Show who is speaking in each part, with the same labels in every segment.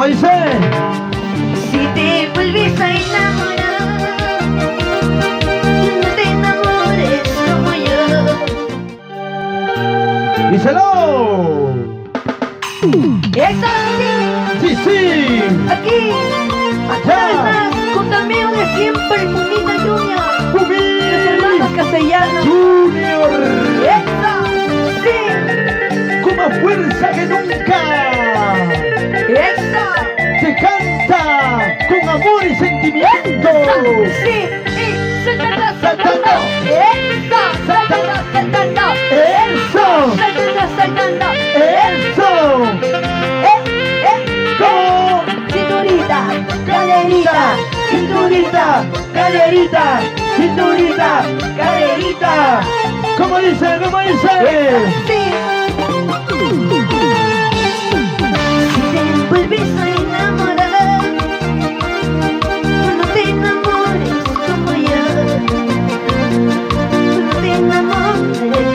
Speaker 1: ¿Cómo dice?
Speaker 2: Si te vuelves a enamorar, no te enamores como yo.
Speaker 1: ¡Díselo!
Speaker 2: ¡Eso
Speaker 1: ¡Sí, sí!
Speaker 2: aquí!
Speaker 1: ¡Allá!
Speaker 2: Junto al mío de siempre, Pumita Junior.
Speaker 1: ¡Pumi!
Speaker 2: Los hermanos castellanos.
Speaker 1: ¡Junior!
Speaker 2: ¡Eso! ¡Sí!
Speaker 1: ¡Con más fuerza que nunca!
Speaker 2: ¡Eso!
Speaker 1: ¡Se canta con amor y sentimiento!
Speaker 2: ¡Sí! ¡Y saltando, saltando! ¡Eso! ¡Saltando, saltando!
Speaker 1: ¡Eso!
Speaker 2: ¡Saltando, saltando!
Speaker 1: ¡Eso! ¿Cómo?
Speaker 2: ¡Cinturita! ¡Caderita!
Speaker 1: ¡Cinturita! ¡Caderita! ¡Cinturita! ¡Caderita! ¿Cómo dice? ¿Cómo dice?
Speaker 2: ¡Sí! Si te vuelves a enamorar, no te enamores como yo. No te enamores,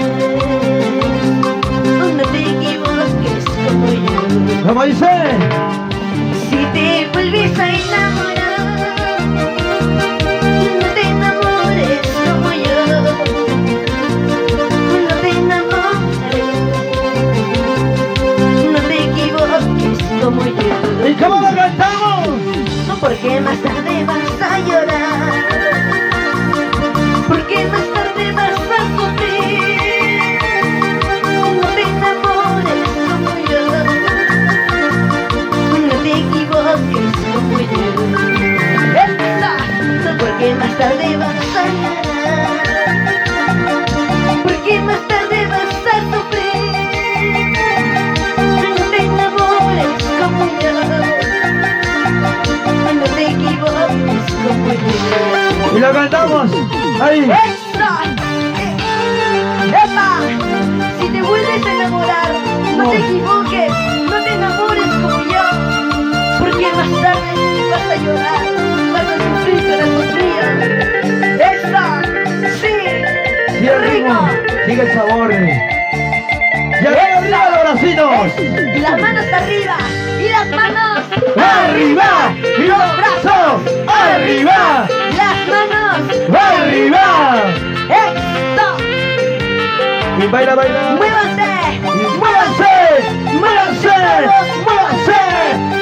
Speaker 2: no te equivoques como yo.
Speaker 1: ¿Cómo dice?
Speaker 2: Si te vuelves a enamorar, no te enamores como yo. No te enamores, no te equivoques como yo.
Speaker 1: ¿Y cómo lo cantamos?
Speaker 2: No, porque más tarde vas a llorar, porque más tarde vas a sufrir. No te enamores como yo, no te equivoques como yo. ¡Esa! No, porque más tarde vas a llorar, porque más tarde vas a sufrir. No te enamores como yo, no te equivoques como yo.
Speaker 1: Y lo cantamos. Ahí.
Speaker 2: ¡Esa! ¡Epa! Si te vuelves a enamorar, no te equivoques, no te enamores como yo, porque más tarde vas a llorar, vas a sufrir para sufrir. ¡Esa! ¡Sí!
Speaker 1: Sigue el ritmo. Sigue el sabor. ¡Y arriba los bracitos!
Speaker 2: Y las manos arriba, y las manos
Speaker 1: ¡Arriba! ¡Y los brazos! ¡Arriba!
Speaker 2: las manos.
Speaker 1: ¡Arriba!
Speaker 2: ¡Eso!
Speaker 1: Y baila, baila.
Speaker 2: ¡Muévanse!
Speaker 1: ¡Muévanse! ¡Muévanse! ¡Muévanse!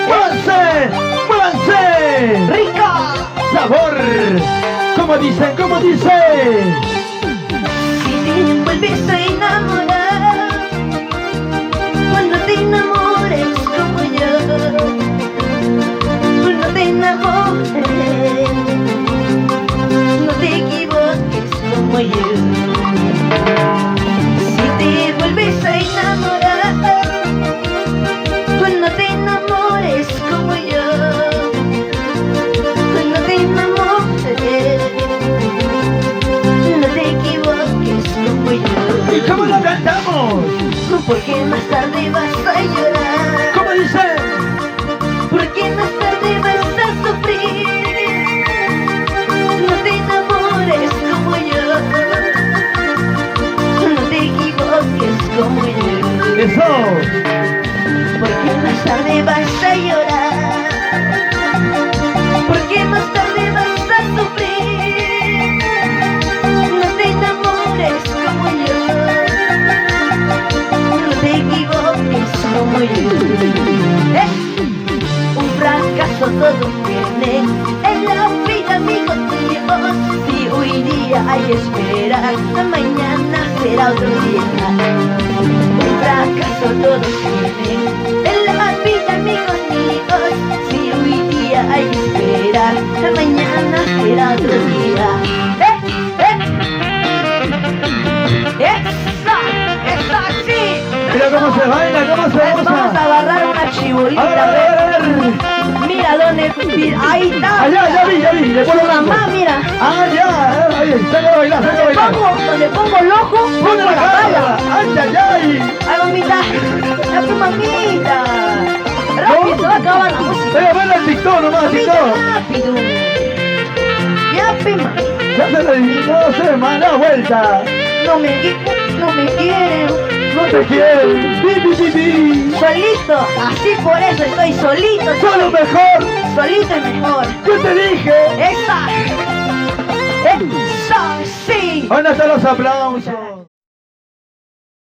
Speaker 1: ¡Muévanse! ¡Muévanse!
Speaker 2: ¡Rico!
Speaker 1: ¡Sabor! ¿Cómo dicen? ¿Cómo dicen?
Speaker 2: Si te vuelves a enamorar, cuando te enamores como yo, no te enamores, no te equivoques como yo. Si te vuelves a enamorar, cuando te enamores como yo, no te enamores, no te equivoques como yo.
Speaker 1: ¿Y cómo lo cantamos?
Speaker 2: Porque más tarde vas a llorar,
Speaker 1: ¿Cómo dice?
Speaker 2: porque más tarde vas a sufrir. No te enamores como yo, no te equivoques como yo.
Speaker 1: ¡Eso!
Speaker 2: Porque más tarde vas a llorar, porque más tarde vas a sufrir. No te enamores como yo, no te equivoques como yo. Un fracaso todos tienen en la vida, amigos míos. Si hoy día hay esperar, mañana será otro día. Un fracaso todos tienen en la vida, amigos míos. Si hoy día hay que esperar, mañana será otro día. ¡Esa! ¡Esa sí!
Speaker 1: Mira cómo se baila, cómo se
Speaker 2: Vamos a
Speaker 1: goza.
Speaker 2: agarrar una
Speaker 1: A
Speaker 2: chibolita.
Speaker 1: ver, a ver, a ver.
Speaker 2: Mira dónde. Ahí está.
Speaker 1: Allá, ya vi, ya vi. Le
Speaker 2: Su
Speaker 1: pongo
Speaker 2: mamá,
Speaker 1: blanco.
Speaker 2: mira.
Speaker 1: Ah, ya. Ahí, saca a bailar, saca a bailar.
Speaker 2: Donde pongo el ojo,
Speaker 1: ¡Ponle
Speaker 2: pongo
Speaker 1: la
Speaker 2: la bala.
Speaker 1: cara! ¡Ay, ay, ay!
Speaker 2: Ay, mamita. A tu mamita. Rápido, se va a acabar la música.
Speaker 1: Venga, ven al TikTok nomás,
Speaker 2: Mamita,
Speaker 1: TikTok.
Speaker 2: rápido. Ya, pe, mamita.
Speaker 1: Ya se le no se manda vuelta.
Speaker 2: No me quieren,
Speaker 1: No te quieren.
Speaker 2: Solito, así por eso estoy solito.
Speaker 1: Solo mejor.
Speaker 2: Solito es mejor.
Speaker 1: ¿Qué te dije?
Speaker 2: Esa, sí.
Speaker 1: ¿Dónde están los aplausos?